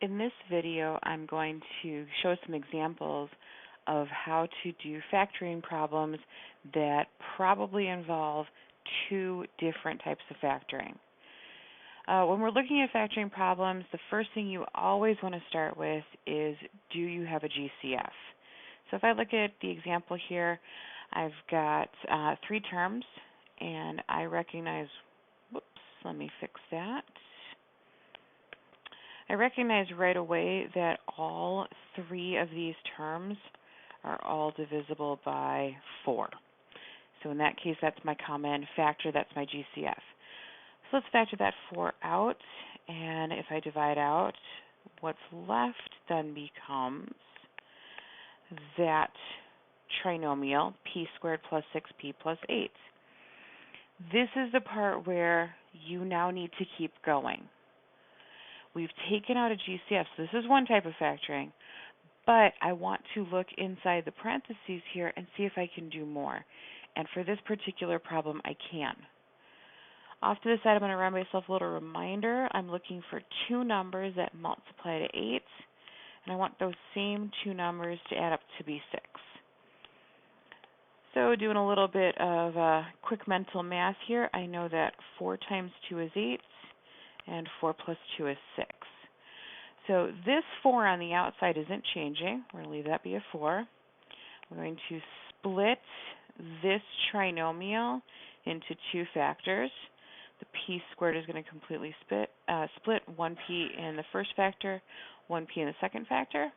In this video, I'm going to show some examples of how to do factoring problems that probably involve two different types of factoring. When we're looking at factoring problems, the first thing you always want to start with is, do you have a GCF? So if I look at the example here, I've got three terms, and I recognize, whoops, let me fix that. I recognize right away that all three of these terms are all divisible by 4. So in that case, that's my common factor, that's my GCF. So let's factor that 4 out, and if I divide out, what's left then becomes that trinomial, p squared plus 6p plus 8. This is the part where you now need to keep going. We've taken out a GCF, so this is one type of factoring, but I want to look inside the parentheses here and see if I can do more. And for this particular problem, I can. Off to the side, I'm going to write myself a little reminder. I'm looking for two numbers that multiply to 8, and I want those same two numbers to add up to be 6. So doing a little bit of quick mental math here, I know that 4 times 2 is 8, and 4 plus 2 is 6. So this 4 on the outside isn't changing. We're going to leave that be a 4. We're going to split this trinomial into two factors. The p squared is going to completely split 1p in the first factor, 1p in the second factor.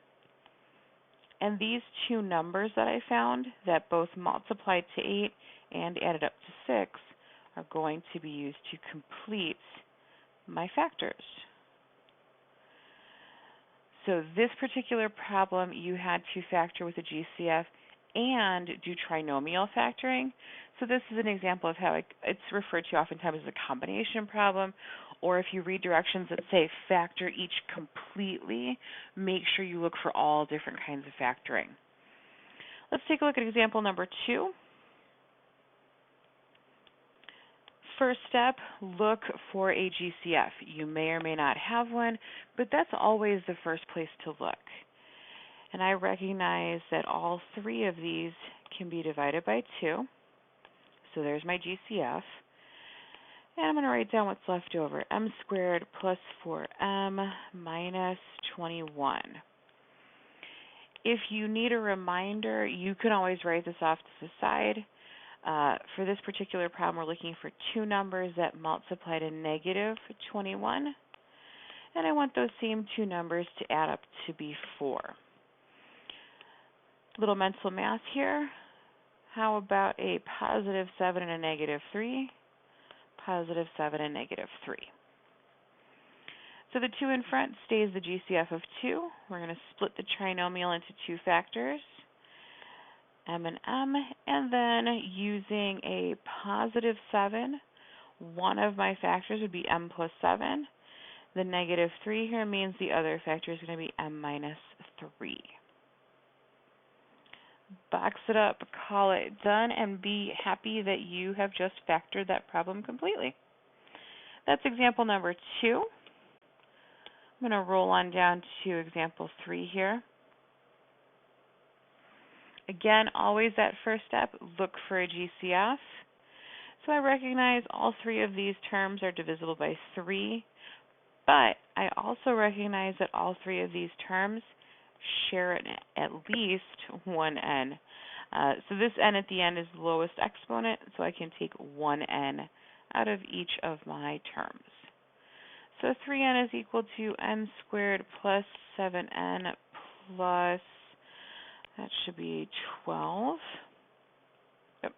And these two numbers that I found that both multiplied to 8 and added up to 6 are going to be used to complete my factors. So this particular problem, you had to factor with a GCF and do trinomial factoring. So this is an example of how it's referred to oftentimes as a combination problem, or if you read directions that say factor each completely, make sure you look for all different kinds of factoring. Let's take a look at example number 2. First step, look for a GCF. You may or may not have one, but that's always the first place to look. And I recognize that all three of these can be divided by 2. So there's my GCF. And I'm going to write down what's left over. M squared plus 4m minus 21. If you need a reminder, you can always write this off to the side. For this particular problem, we're looking for two numbers that multiply to negative 21. And I want those same two numbers to add up to be 4. Little mental math here. How about a positive 7 and a negative 3? Positive 7 and negative 3. So the 2 in front stays the GCF of 2. We're going to split the trinomial into two factors, m and m, and then using a positive 7, one of my factors would be m plus 7. The negative 3 here means the other factor is going to be m minus 3. Box it up, call it done, and be happy that you have just factored that problem completely. That's example number 2. I'm going to roll on down to example 3 here. Again, always that first step, look for a GCF. So I recognize all three of these terms are divisible by 3, but I also recognize that all three of these terms share at least one n. So this n at the end is the lowest exponent, so I can take one n out of each of my terms. So 3n is equal to n squared plus 7n plus, that should be 12. Yep.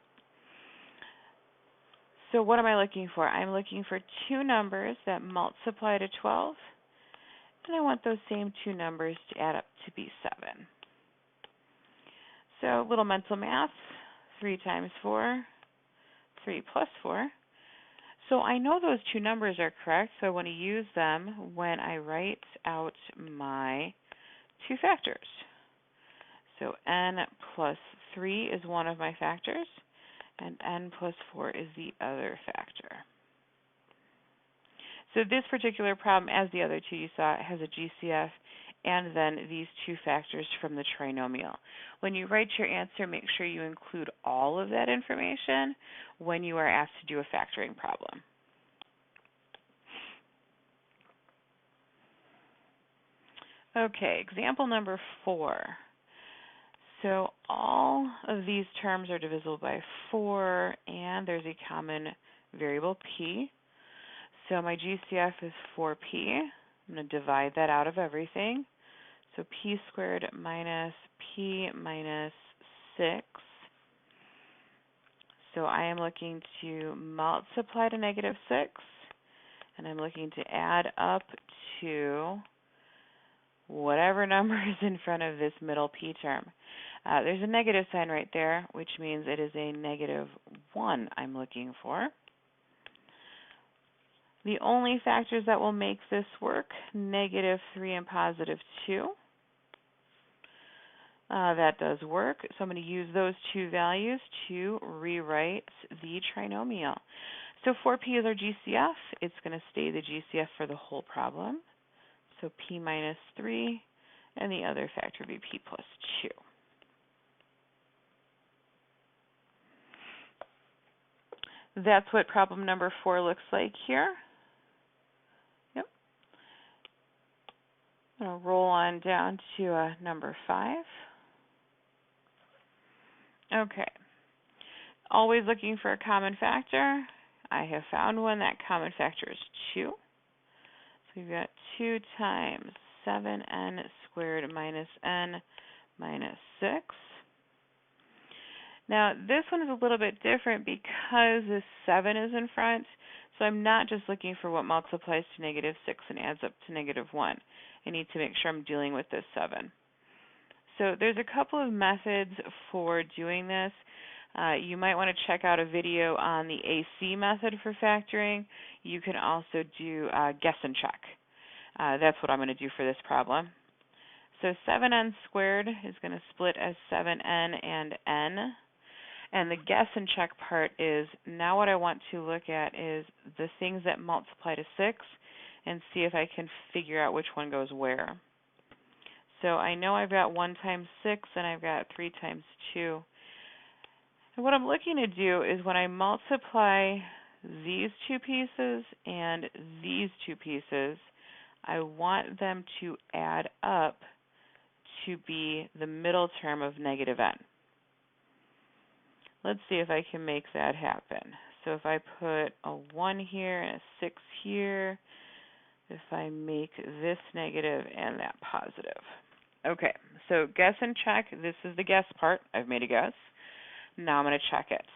So what am I looking for? I'm looking for two numbers that multiply to 12. And I want those same two numbers to add up to be 7. So little mental math, 3 times 4, 3 plus 4. So I know those two numbers are correct, so I want to use them when I write out my two factors. So n plus 3 is one of my factors, and n plus 4 is the other factor. So this particular problem, as the other two you saw, has a GCF and then these two factors from the trinomial. When you write your answer, make sure you include all of that information when you are asked to do a factoring problem. Okay, example number 4. So all of these terms are divisible by 4, and there's a common variable p. So my GCF is 4p. I'm going to divide that out of everything. So p squared minus p minus 6. So I am looking to multiply to negative 6, and I'm looking to add up to whatever number is in front of this middle p term. There's a negative sign right there, which means it is a negative 1 I'm looking for. The only factors that will make this work, negative 3 and positive 2. That does work. So I'm going to use those two values to rewrite the trinomial. So 4p is our GCF. It's going to stay the GCF for the whole problem. So p minus 3, and the other factor would be p plus 2. That's what problem number 4 looks like here. Yep. I'm going to roll on down to number 5. Okay. Always looking for a common factor. I have found one. That common factor is 2. So we've got 2 times 7n squared minus n minus 6. Now, this one is a little bit different because this 7 is in front, so I'm not just looking for what multiplies to negative 6 and adds up to negative 1. I need to make sure I'm dealing with this 7. So there's a couple of methods for doing this. You might want to check out a video on the AC method for factoring. You can also do guess and check. That's what I'm going to do for this problem. So 7n squared is going to split as 7n and n. And the guess and check part is, now what I want to look at is the things that multiply to 6 and see if I can figure out which one goes where. So I know I've got 1 times 6 and I've got 3 times 2. And what I'm looking to do is when I multiply these two pieces and these two pieces, I want them to add up to be the middle term of negative n. Let's see if I can make that happen. So if I put a 1 here and a 6 here, if I make this negative and that positive. Okay, so guess and check. This is the guess part. I've made a guess. Now I'm going to check it.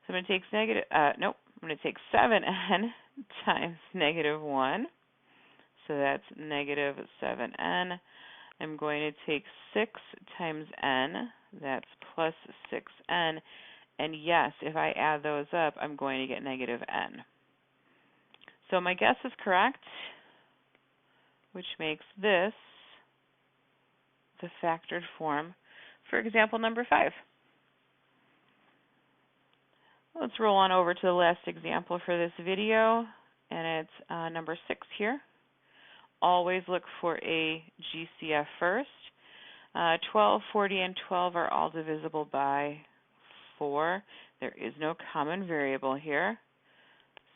So I'm going to take I'm going to take 7n times negative 1. So that's negative 7n. I'm going to take 6 times n. That's plus 6n. And yes, if I add those up, I'm going to get negative n. So my guess is correct, which makes this the factored form for example number 5. Let's roll on over to the last example for this video, and it's number 6 here. Always look for a GCF first. 12, 40, and 12 are all divisible by 4. There is no common variable here.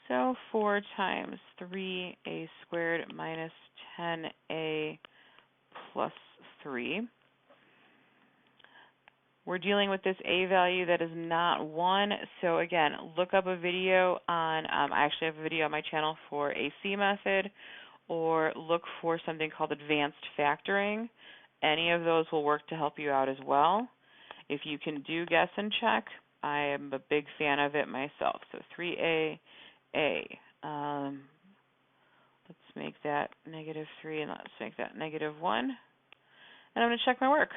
So 4 times 3a squared minus 10a plus 3. We're dealing with this a value that is not 1. So again, look up a video on, I actually have a video on my channel for AC method, or look for something called advanced factoring. Any of those will work to help you out as well. If you can do guess and check, I am a big fan of it myself. So 3a. Let's make that negative 3 and let's make that negative 1. And I'm going to check my work.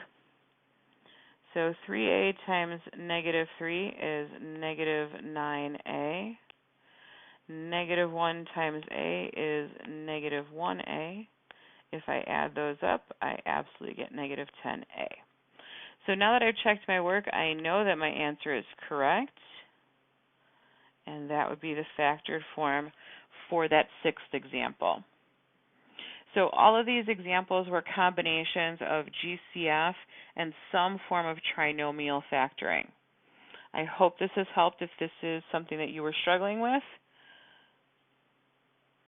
So 3a times negative 3 is negative 9a. Negative 1 times a is negative 1a. If I add those up, I absolutely get negative 10a. So now that I've checked my work, I know that my answer is correct. And that would be the factored form for that sixth example. So all of these examples were combinations of GCF and some form of trinomial factoring. I hope this has helped if this is something that you were struggling with.